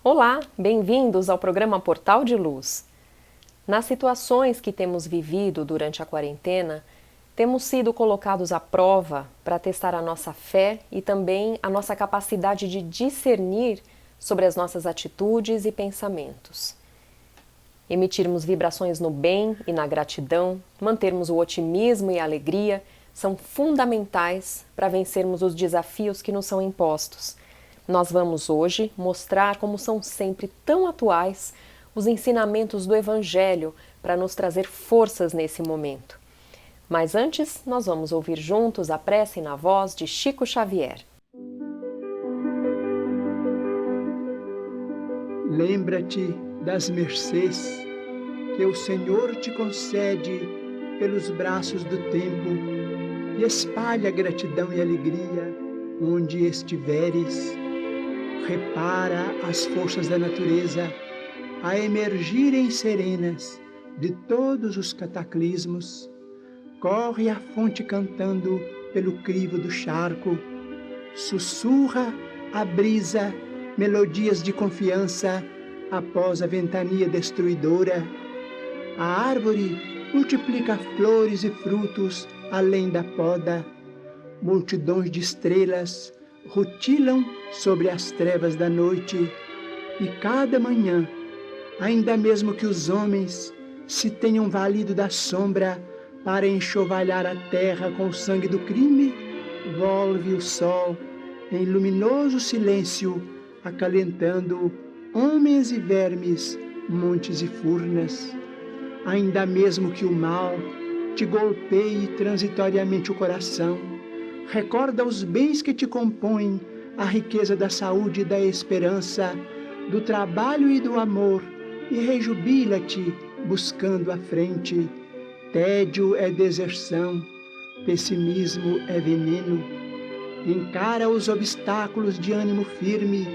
Olá, bem-vindos ao programa Portal de Luz. Nas situações que temos vivido durante a quarentena, temos sido colocados à prova para testar a nossa fé e também a nossa capacidade de discernir sobre as nossas atitudes e pensamentos. Emitirmos vibrações no bem e na gratidão, mantermos o otimismo e a alegria são fundamentais para vencermos os desafios que nos são impostos. Nós vamos hoje mostrar como são sempre tão atuais os ensinamentos do Evangelho para nos trazer forças nesse momento. Mas antes, nós vamos ouvir juntos a prece na voz de Chico Xavier. Lembra-te das mercês que o Senhor te concede pelos braços do tempo e espalha gratidão e alegria onde estiveres. Repara as forças da natureza a emergirem serenas de todos os cataclismos. Corre a fonte cantando pelo crivo do charco. Sussurra a brisa melodias de confiança após a ventania destruidora. A árvore multiplica flores e frutos além da poda. Multidões de estrelas rutilam sobre as trevas da noite, e cada manhã, ainda mesmo que os homens se tenham valido da sombra para enxovalhar a terra com o sangue do crime, volve o sol em luminoso silêncio, acalentando homens e vermes, montes e furnas. Ainda mesmo que o mal te golpeie transitoriamente o coração, recorda os bens que te compõem, a riqueza da saúde e da esperança, do trabalho e do amor, e rejubila-te buscando a frente. Tédio é deserção, pessimismo é veneno. Encara os obstáculos de ânimo firme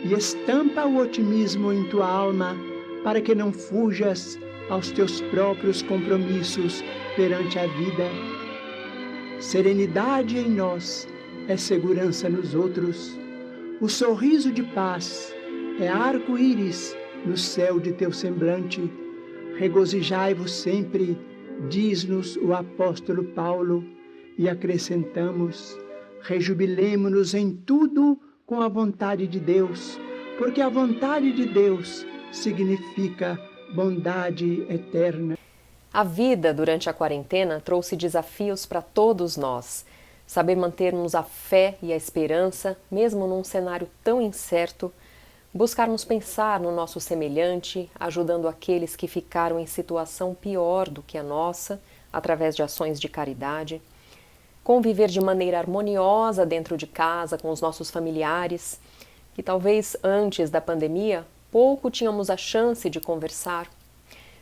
e estampa o otimismo em tua alma, para que não fujas aos teus próprios compromissos perante a vida. Serenidade em nós é segurança nos outros. O sorriso de paz é arco-íris no céu de teu semblante. Regozijai-vos sempre, diz-nos o apóstolo Paulo, e acrescentamos: rejubilemo-nos em tudo com a vontade de Deus, porque a vontade de Deus significa bondade eterna. A vida durante a quarentena trouxe desafios para todos nós. Saber mantermos a fé e a esperança, mesmo num cenário tão incerto, buscarmos pensar no nosso semelhante, ajudando aqueles que ficaram em situação pior do que a nossa, através de ações de caridade, conviver de maneira harmoniosa dentro de casa com os nossos familiares, que talvez antes da pandemia pouco tínhamos a chance de conversar.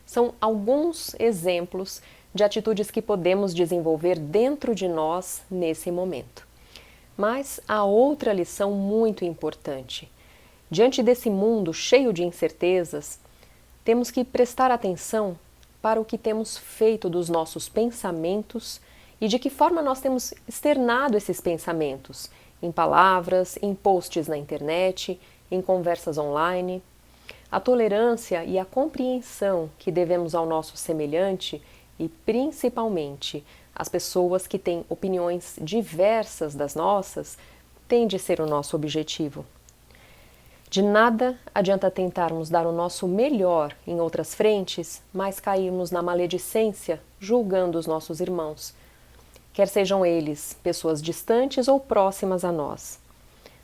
São alguns exemplos de atitudes que podemos desenvolver dentro de nós nesse momento. Mas há outra lição muito importante. Diante desse mundo cheio de incertezas, temos que prestar atenção para o que temos feito dos nossos pensamentos e de que forma nós temos externado esses pensamentos, em palavras, em posts na internet, em conversas online. A tolerância e a compreensão que devemos ao nosso semelhante e, principalmente, às pessoas que têm opiniões diversas das nossas, tem de ser o nosso objetivo. De nada adianta tentarmos dar o nosso melhor em outras frentes, mas cairmos na maledicência julgando os nossos irmãos, quer sejam eles pessoas distantes ou próximas a nós.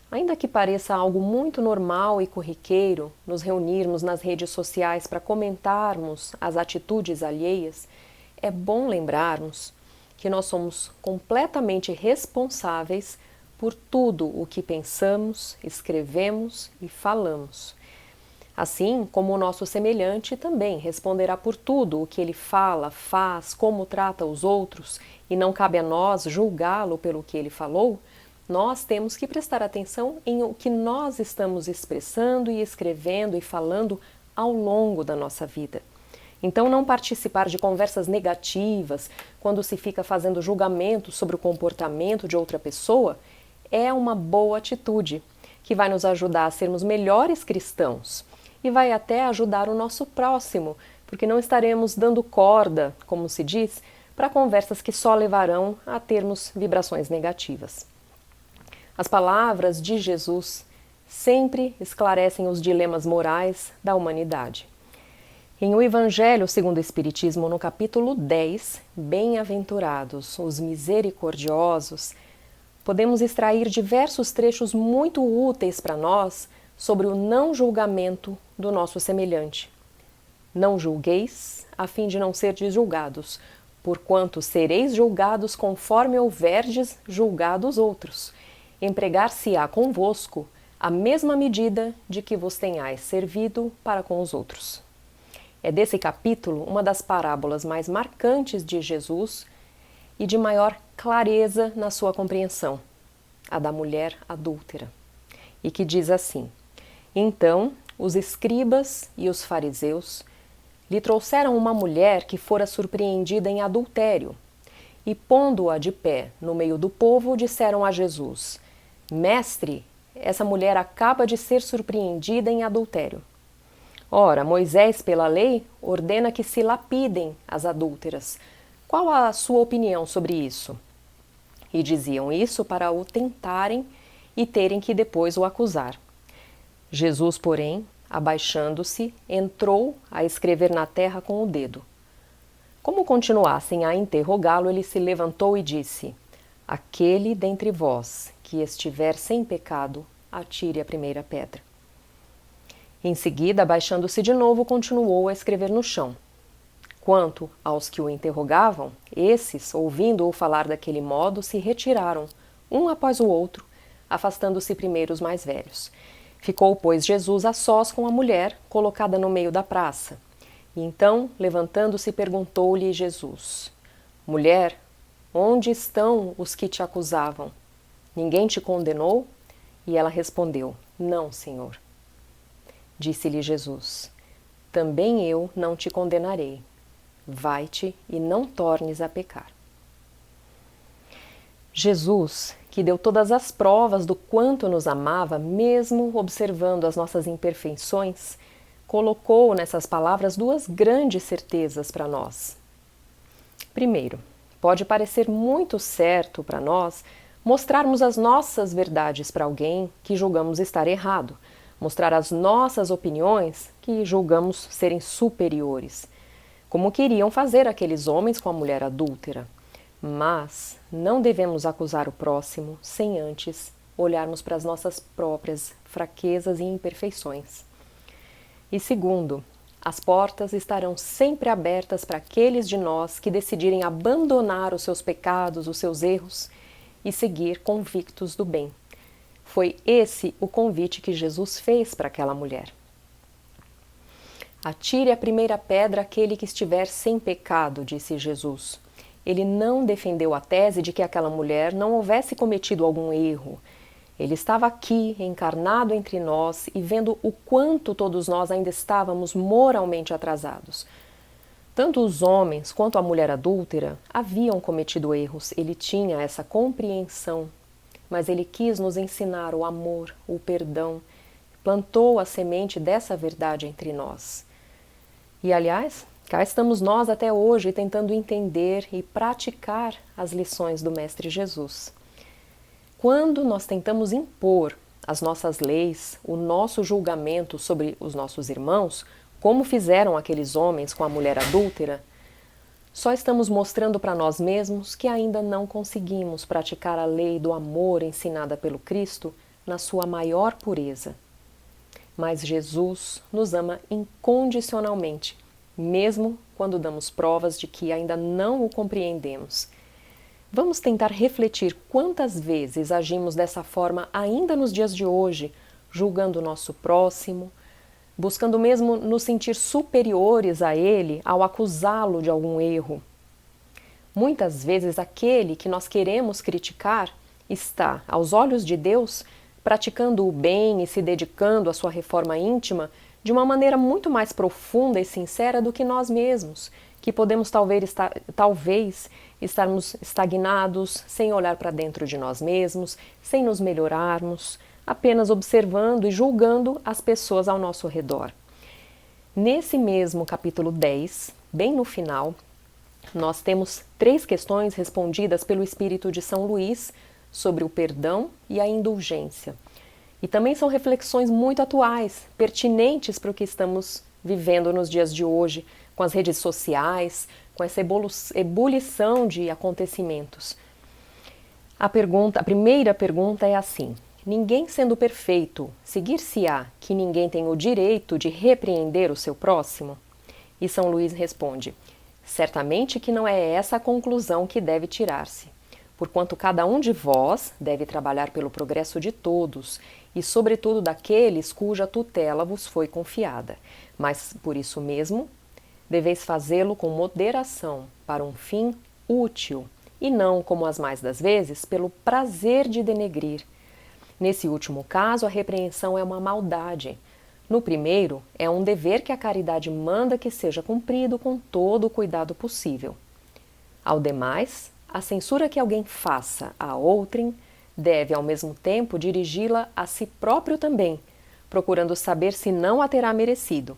Ainda que pareça algo muito normal e corriqueiro nos reunirmos nas redes sociais para comentarmos as atitudes alheias, é bom lembrarmos que nós somos completamente responsáveis por tudo o que pensamos, escrevemos e falamos. Assim como o nosso semelhante também responderá por tudo o que ele fala, faz, como trata os outros, e não cabe a nós julgá-lo pelo que ele falou, nós temos que prestar atenção em o que nós estamos expressando e escrevendo e falando ao longo da nossa vida. Então, não participar de conversas negativas, quando se fica fazendo julgamento sobre o comportamento de outra pessoa, é uma boa atitude. que vai nos ajudar a sermos melhores cristãos e vai até ajudar o nosso próximo, porque não estaremos dando corda, como se diz, para conversas que só levarão a termos vibrações negativas. As palavras de Jesus sempre esclarecem os dilemas morais da humanidade. Em O Evangelho segundo o Espiritismo, no capítulo 10, Bem-aventurados os misericordiosos, podemos extrair diversos trechos muito úteis para nós sobre o não julgamento do nosso semelhante. Não julgueis, a fim de não serdes julgados, porquanto sereis julgados conforme houverdes julgado os outros. Empregar-se-á convosco a mesma medida de que vos tenhais servido para com os outros. É desse capítulo uma das parábolas mais marcantes de Jesus e de maior clareza na sua compreensão, a da mulher adúltera, e que diz assim: Então os escribas e os fariseus lhe trouxeram uma mulher que fora surpreendida em adultério, e pondo-a de pé no meio do povo, disseram a Jesus: Mestre, essa mulher acaba de ser surpreendida em adultério. Ora, Moisés, pela lei, ordena que se lapidem as adúlteras. Qual a sua opinião sobre isso? E diziam isso para o tentarem e terem que depois o acusar. Jesus, porém, abaixando-se, entrou a escrever na terra com o dedo. Como continuassem a interrogá-lo, ele se levantou e disse: Aquele dentre vós que estiver sem pecado, atire a primeira pedra. Em seguida, abaixando-se de novo, continuou a escrever no chão. Quanto aos que o interrogavam, esses, ouvindo-o falar daquele modo, se retiraram, um após o outro, afastando-se primeiro os mais velhos. Ficou, pois, Jesus a sós com a mulher, colocada no meio da praça. E então, levantando-se, perguntou-lhe Jesus: Mulher, onde estão os que te acusavam? Ninguém te condenou? E ela respondeu: Não, Senhor. Disse-lhe Jesus: Também eu não te condenarei. Vai-te e não tornes a pecar. Jesus, que deu todas as provas do quanto nos amava, mesmo observando as nossas imperfeições, colocou nessas palavras duas grandes certezas para nós. Primeiro, pode parecer muito certo para nós mostrarmos as nossas verdades para alguém que julgamos estar errado, mostrar as nossas opiniões que julgamos serem superiores, como queriam fazer aqueles homens com a mulher adúltera. Mas não devemos acusar o próximo sem antes olharmos para as nossas próprias fraquezas e imperfeições. E segundo, as portas estarão sempre abertas para aqueles de nós que decidirem abandonar os seus pecados, os seus erros e seguir convictos do bem. Foi esse o convite que Jesus fez para aquela mulher. Atire a primeira pedra aquele que estiver sem pecado, disse Jesus. Ele não defendeu a tese de que aquela mulher não houvesse cometido algum erro. Ele estava aqui, encarnado entre nós e vendo o quanto todos nós ainda estávamos moralmente atrasados. Tanto os homens quanto a mulher adúltera haviam cometido erros. Ele tinha essa compreensão, mas ele quis nos ensinar o amor, o perdão, plantou a semente dessa verdade entre nós. E, aliás, cá estamos nós até hoje tentando entender e praticar as lições do Mestre Jesus. Quando nós tentamos impor as nossas leis, o nosso julgamento sobre os nossos irmãos, como fizeram aqueles homens com a mulher adúltera, só estamos mostrando para nós mesmos que ainda não conseguimos praticar a lei do amor ensinada pelo Cristo na sua maior pureza. Mas Jesus nos ama incondicionalmente, mesmo quando damos provas de que ainda não o compreendemos. Vamos tentar refletir quantas vezes agimos dessa forma ainda nos dias de hoje, julgando o nosso próximo, buscando mesmo nos sentir superiores a ele ao acusá-lo de algum erro. Muitas vezes aquele que nós queremos criticar está, aos olhos de Deus, praticando o bem e se dedicando à sua reforma íntima de uma maneira muito mais profunda e sincera do que nós mesmos, que podemos talvez estarmos estagnados, sem olhar para dentro de nós mesmos, sem nos melhorarmos, apenas observando e julgando as pessoas ao nosso redor. Nesse mesmo capítulo 10, bem no final, nós temos 3 questões respondidas pelo Espírito de São Luís sobre o perdão e a indulgência. E também são reflexões muito atuais, pertinentes para o que estamos vivendo nos dias de hoje, com as redes sociais, com essa ebulição de acontecimentos. A primeira pergunta é assim: ninguém sendo perfeito, seguir-se-á que ninguém tem o direito de repreender o seu próximo? E São Luís responde: certamente que não é essa a conclusão que deve tirar-se, porquanto cada um de vós deve trabalhar pelo progresso de todos, e sobretudo daqueles cuja tutela vos foi confiada. Mas, por isso mesmo, deveis fazê-lo com moderação, para um fim útil, e não, como as mais das vezes, pelo prazer de denegrir. Nesse último caso, a repreensão é uma maldade. No primeiro, é um dever que a caridade manda que seja cumprido com todo o cuidado possível. Ao demais, a censura que alguém faça a outrem deve, ao mesmo tempo, dirigi-la a si próprio também, procurando saber se não a terá merecido.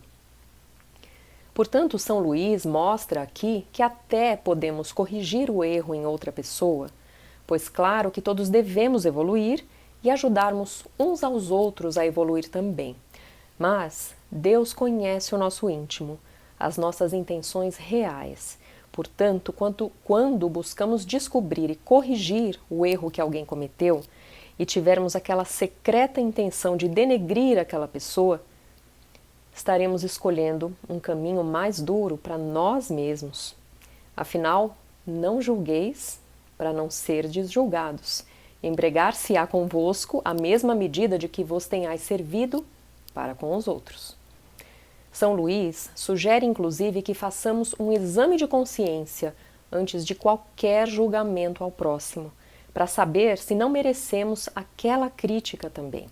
Portanto, São Luís mostra aqui que até podemos corrigir o erro em outra pessoa, pois claro que todos devemos evoluir e ajudarmos uns aos outros a evoluir também. Mas Deus conhece o nosso íntimo, as nossas intenções reais. Portanto, quando buscamos descobrir e corrigir o erro que alguém cometeu e tivermos aquela secreta intenção de denegrir aquela pessoa, estaremos escolhendo um caminho mais duro para nós mesmos. Afinal, não julgueis para não serdes julgados. Empregar-se-á convosco a mesma medida de que vos tenhais servido para com os outros. São Luís sugere inclusive que façamos um exame de consciência antes de qualquer julgamento ao próximo, para saber se não merecemos aquela crítica também.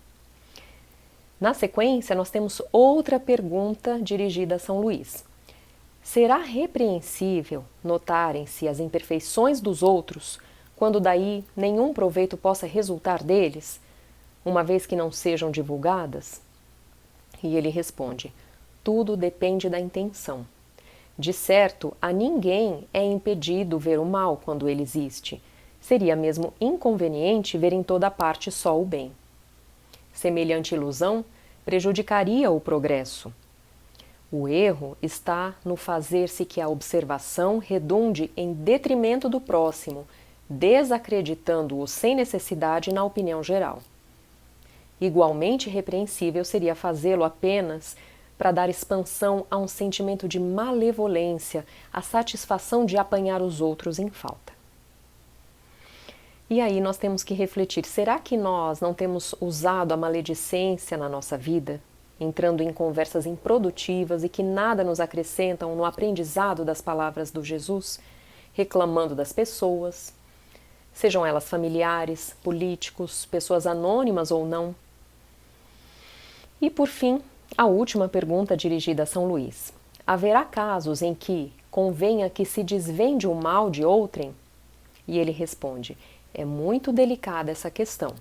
Na sequência, nós temos outra pergunta dirigida a São Luís. Será repreensível notarem-se as imperfeições dos outros, quando daí nenhum proveito possa resultar deles, uma vez que não sejam divulgadas? E ele responde: tudo depende da intenção. De certo, a ninguém é impedido ver o mal quando ele existe. Seria mesmo inconveniente ver em toda parte só o bem. Semelhante ilusão prejudicaria o progresso. O erro está no fazer-se que a observação redunde em detrimento do próximo, desacreditando-o sem necessidade na opinião geral. Igualmente repreensível seria fazê-lo apenas para dar expansão a um sentimento de malevolência, a satisfação de apanhar os outros em falta. E aí nós temos que refletir, será que nós não temos usado a maledicência na nossa vida, entrando em conversas improdutivas e que nada nos acrescentam no aprendizado das palavras do Jesus, reclamando das pessoas, sejam elas familiares, políticos, pessoas anônimas ou não? E por fim, a última pergunta dirigida a São Luís. Haverá casos em que convenha que se desvende o mal de outrem? E ele responde: é muito delicada essa questão,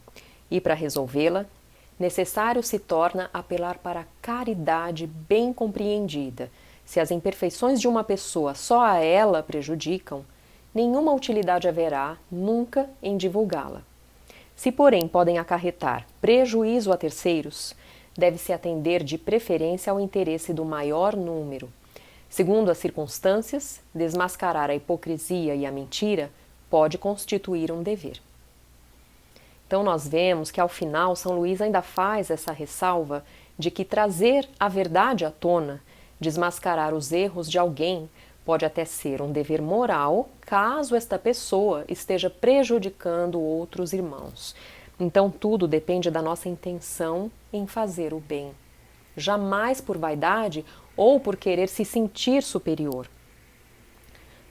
e para resolvê-la, necessário se torna apelar para a caridade bem compreendida. Se as imperfeições de uma pessoa só a ela prejudicam, nenhuma utilidade haverá nunca em divulgá-la. Se, porém, podem acarretar prejuízo a terceiros, deve-se atender de preferência ao interesse do maior número. Segundo as circunstâncias, desmascarar a hipocrisia e a mentira pode constituir um dever. Então nós vemos que ao final São Luís ainda faz essa ressalva de que trazer a verdade à tona, desmascarar os erros de alguém, pode até ser um dever moral, caso esta pessoa esteja prejudicando outros irmãos. Então tudo depende da nossa intenção em fazer o bem, jamais por vaidade ou por querer se sentir superior.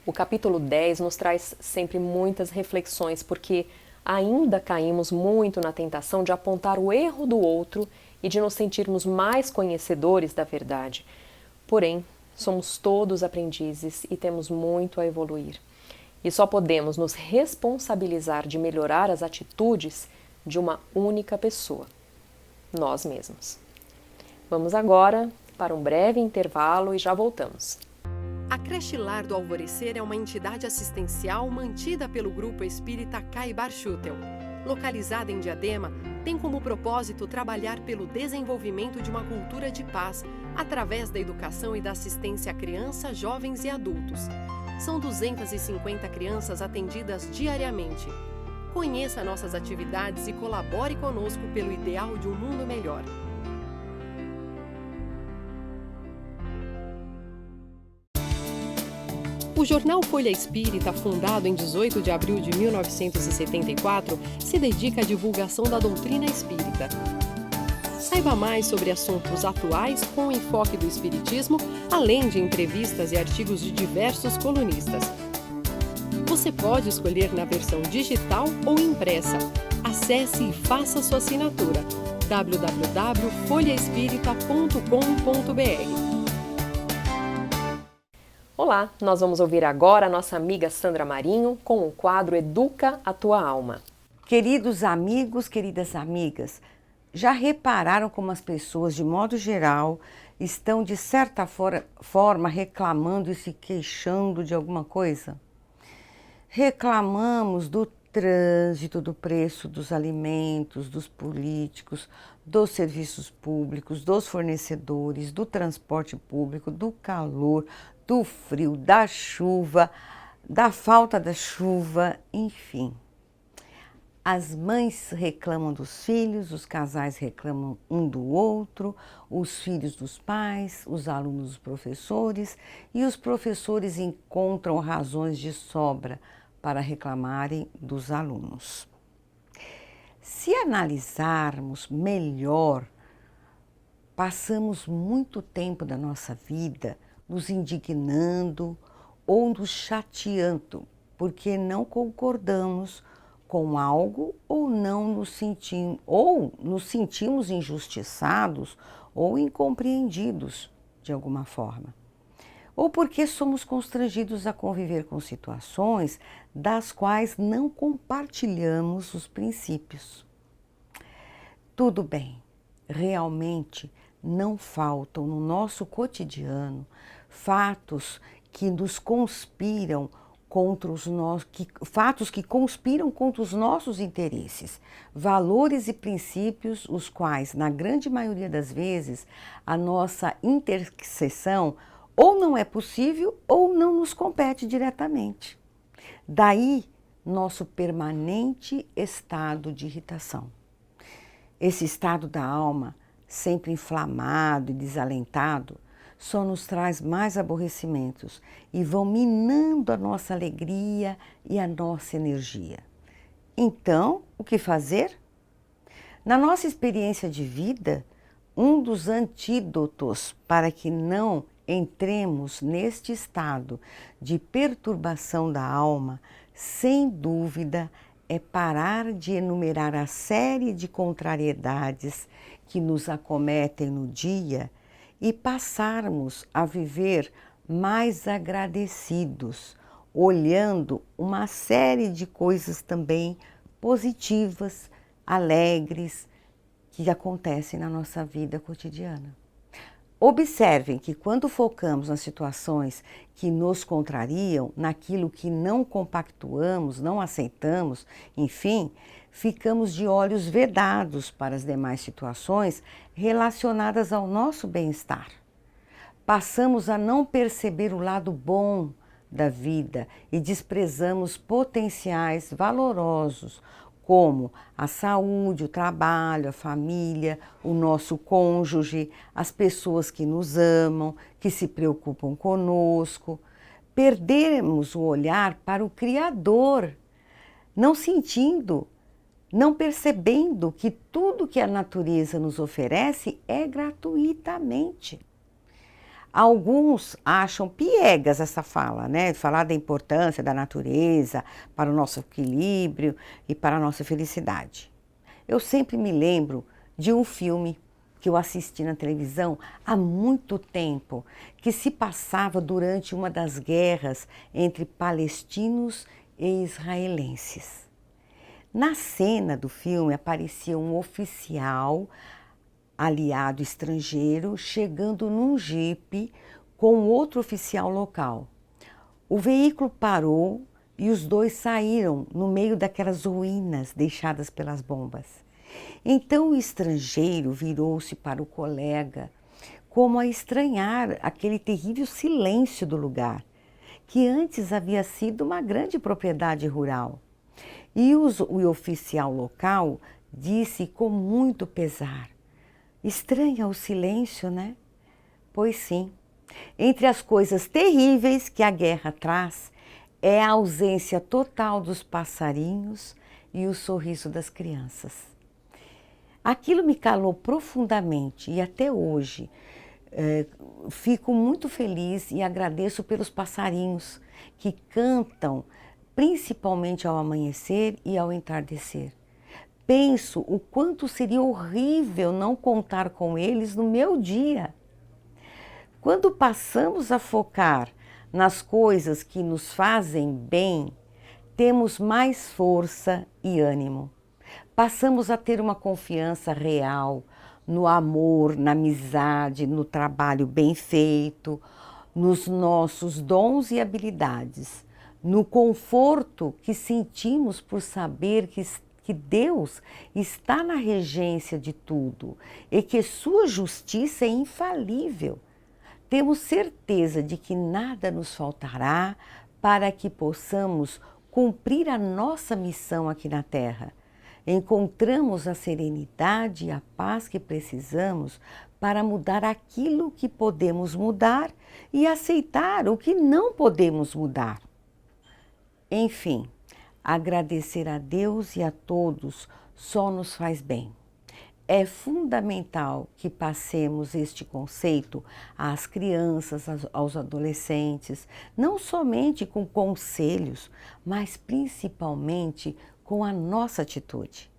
O capítulo 10 nos traz sempre muitas reflexões, porque ainda caímos muito na tentação de apontar o erro do outro e de nos sentirmos mais conhecedores da verdade. Porém, somos todos aprendizes e temos muito a evoluir. E só podemos nos responsabilizar de melhorar as atitudes de uma única pessoa, nós mesmos. Vamos agora para um breve intervalo e já voltamos. A Creche Lar do Alvorecer é uma entidade assistencial mantida pelo Grupo Espírita Caibar Schutel. Localizada em Diadema, tem como propósito trabalhar pelo desenvolvimento de uma cultura de paz através da educação e da assistência a crianças, jovens e adultos. São 250 crianças atendidas diariamente. Conheça nossas atividades e colabore conosco pelo ideal de um mundo melhor. O jornal Folha Espírita, fundado em 18 de abril de 1974, se dedica à divulgação da doutrina espírita. Saiba mais sobre assuntos atuais com o enfoque do espiritismo, além de entrevistas e artigos de diversos colunistas. Você pode escolher na versão digital ou impressa. Acesse e faça sua assinatura. www.folhaespirita.com.br. Olá, nós vamos ouvir agora a nossa amiga Sandra Marinho com o quadro Educa a Tua Alma. Queridos amigos, queridas amigas, já repararam como as pessoas, de modo geral, estão de certa forma reclamando e se queixando de alguma coisa? Reclamamos do trânsito, do preço dos alimentos, dos políticos, dos serviços públicos, dos fornecedores, do transporte público, do calor, do frio, da chuva, da falta da chuva, enfim. As mães reclamam dos filhos, os casais reclamam um do outro, os filhos dos pais, os alunos dos professores, e os professores encontram razões de sobra para reclamarem dos alunos. Se analisarmos melhor, passamos muito tempo da nossa vida nos indignando ou nos chateando, porque não concordamos com algo ou nos sentimos injustiçados ou incompreendidos de alguma forma. Ou porque somos constrangidos a conviver com situações das quais não compartilhamos os princípios. Tudo bem, realmente não faltam no nosso cotidiano fatos que nos conspiram contra fatos que conspiram contra os nossos interesses, valores e princípios, os quais, na grande maioria das vezes, a nossa interseção ou não é possível ou não nos compete diretamente. Daí, nosso permanente estado de irritação. Esse estado da alma, sempre inflamado e desalentado, só nos traz mais aborrecimentos e vão minando a nossa alegria e a nossa energia. Então, o que fazer? Na nossa experiência de vida, um dos antídotos para que não entremos neste estado de perturbação da alma, sem dúvida, é parar de enumerar a série de contrariedades que nos acometem no dia e passarmos a viver mais agradecidos, olhando uma série de coisas também positivas, alegres, que acontecem na nossa vida cotidiana. Observem que quando focamos nas situações que nos contrariam, naquilo que não compactuamos, não aceitamos, enfim, ficamos de olhos vedados para as demais situações relacionadas ao nosso bem-estar. Passamos a não perceber o lado bom da vida e desprezamos potenciais valorosos, como a saúde, o trabalho, a família, o nosso cônjuge, as pessoas que nos amam, que se preocupam conosco. Perdemos o olhar para o Criador, não sentindo, não percebendo que tudo que a natureza nos oferece é gratuitamente. Alguns acham piegas essa fala, né? Falar da importância da natureza para o nosso equilíbrio e para a nossa felicidade. Eu sempre me lembro de um filme que eu assisti na televisão há muito tempo, que se passava durante uma das guerras entre palestinos e israelenses. Na cena do filme aparecia um oficial aliado estrangeiro chegando num jipe com outro oficial local. O veículo parou e os dois saíram no meio daquelas ruínas deixadas pelas bombas. Então o estrangeiro virou-se para o colega, como a estranhar aquele terrível silêncio do lugar, que antes havia sido uma grande propriedade rural. E o oficial local disse com muito pesar: estranha o silêncio, né? Pois sim, entre as coisas terríveis que a guerra traz, é a ausência total dos passarinhos e o sorriso das crianças. Aquilo me calou profundamente e até hoje fico muito feliz e agradeço pelos passarinhos que cantam principalmente ao amanhecer e ao entardecer. Penso o quanto seria horrível não contar com eles no meu dia. Quando passamos a focar nas coisas que nos fazem bem, temos mais força e ânimo. Passamos a ter uma confiança real no amor, na amizade, no trabalho bem feito, nos nossos dons e habilidades, no conforto que sentimos por saber que Deus está na regência de tudo e que sua justiça é infalível. Temos certeza de que nada nos faltará para que possamos cumprir a nossa missão aqui na Terra. Encontramos a serenidade e a paz que precisamos para mudar aquilo que podemos mudar e aceitar o que não podemos mudar. Enfim, agradecer a Deus e a todos só nos faz bem. É fundamental que passemos este conceito às crianças, aos adolescentes, não somente com conselhos, mas principalmente com a nossa atitude.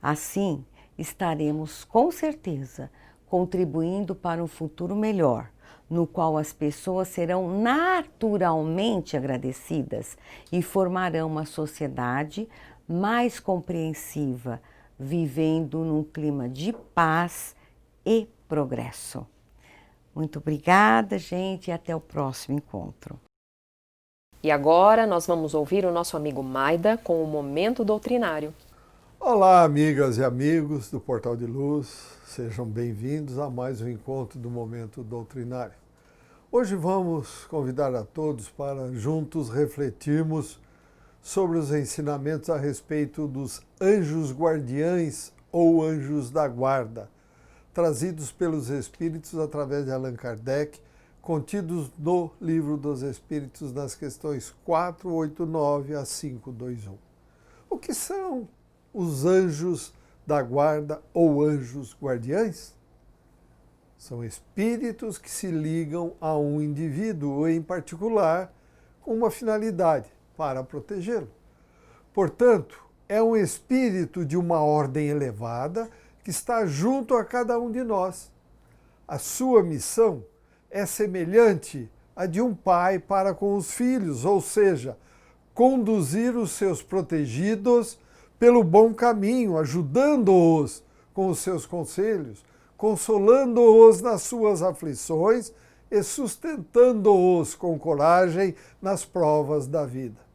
Assim, estaremos com certeza contribuindo para um futuro melhor, no qual as pessoas serão naturalmente agradecidas e formarão uma sociedade mais compreensiva, vivendo num clima de paz e progresso. Muito obrigada, gente, e até o próximo encontro. E agora nós vamos ouvir o nosso amigo Maida com o Momento Doutrinário. Olá, amigas e amigos do Portal de Luz, sejam bem-vindos a mais um encontro do Momento Doutrinário. Hoje vamos convidar a todos para juntos refletirmos sobre os ensinamentos a respeito dos anjos guardiães ou anjos da guarda, trazidos pelos Espíritos através de Allan Kardec, contidos no Livro dos Espíritos nas questões 489 a 521. O que são os anjos da guarda ou anjos guardiães? São espíritos que se ligam a um indivíduo em particular com uma finalidade, para protegê-lo. Portanto, é um espírito de uma ordem elevada que está junto a cada um de nós. A sua missão é semelhante à de um pai para com os filhos, ou seja, conduzir os seus protegidos pelo bom caminho, ajudando-os com os seus conselhos, consolando-os nas suas aflições e sustentando-os com coragem nas provas da vida.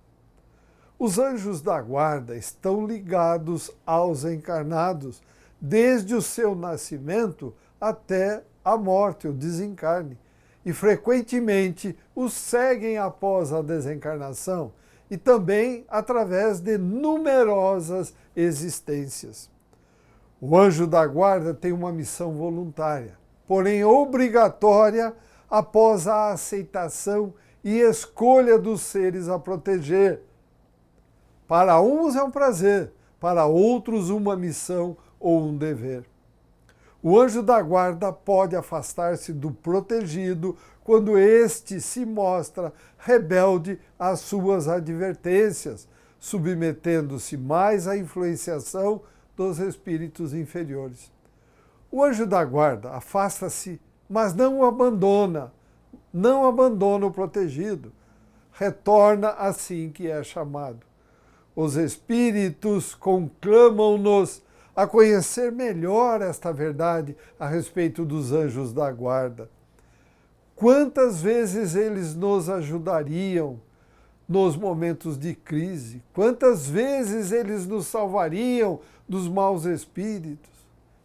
Os anjos da guarda estão ligados aos encarnados desde o seu nascimento até a morte, o desencarne, e frequentemente os seguem após a desencarnação e também através de numerosas existências. O anjo da guarda tem uma missão voluntária, porém obrigatória após a aceitação e escolha dos seres a proteger. Para uns é um prazer, para outros uma missão ou um dever. O anjo da guarda pode afastar-se do protegido quando este se mostra rebelde às suas advertências, submetendo-se mais à influenciação dos espíritos inferiores. O anjo da guarda afasta-se, mas não o abandona, não abandona o protegido, retorna assim que é chamado. Os espíritos conclamam-nos a conhecer melhor esta verdade a respeito dos anjos da guarda. Quantas vezes eles nos ajudariam nos momentos de crise? Quantas vezes eles nos salvariam dos maus espíritos?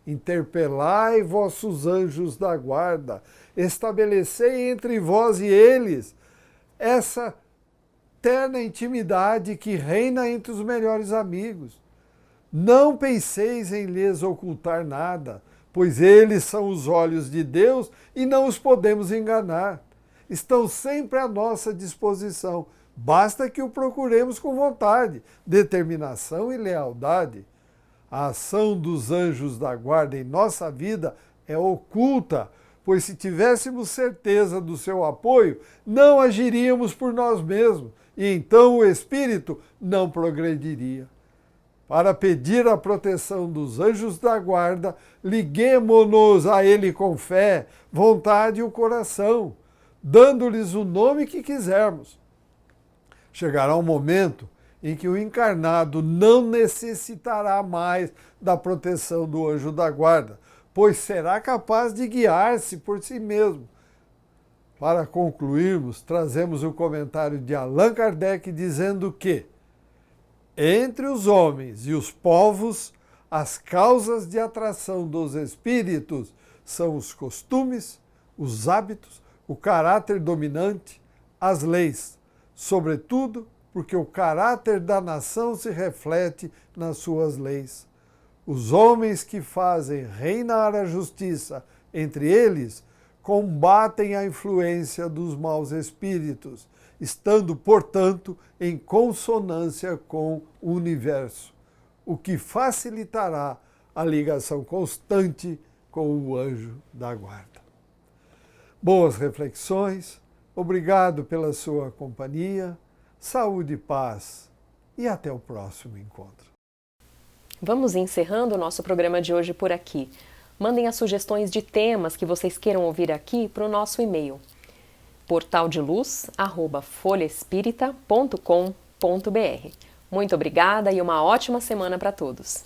Interpelai vossos anjos da guarda, estabelecei entre vós e eles essa terna intimidade que reina entre os melhores amigos. Não penseis em lhes ocultar nada, pois eles são os olhos de Deus e não os podemos enganar. Estão sempre à nossa disposição, basta que o procuremos com vontade, determinação e lealdade. A ação dos anjos da guarda em nossa vida é oculta, pois se tivéssemos certeza do seu apoio, não agiríamos por nós mesmos, e então o espírito não progrediria. Para pedir a proteção dos anjos da guarda, liguemo-nos a ele com fé, vontade e o coração, dando-lhes o nome que quisermos. Chegará um momento em que o encarnado não necessitará mais da proteção do anjo da guarda, pois será capaz de guiar-se por si mesmo. Para concluirmos, trazemos o comentário de Allan Kardec dizendo que, entre os homens e os povos, as causas de atração dos espíritos são os costumes, os hábitos, o caráter dominante, as leis, sobretudo porque o caráter da nação se reflete nas suas leis. Os homens que fazem reinar a justiça entre eles combatem a influência dos maus espíritos, estando, portanto, em consonância com o universo, o que facilitará a ligação constante com o anjo da guarda. Boas reflexões, obrigado pela sua companhia, saúde e paz e até o próximo encontro. Vamos encerrando o nosso programa de hoje por aqui. Mandem as sugestões de temas que vocês queiram ouvir aqui para o nosso e-mail portaldeluz@folhaespirita.com.br. Muito obrigada e uma ótima semana para todos.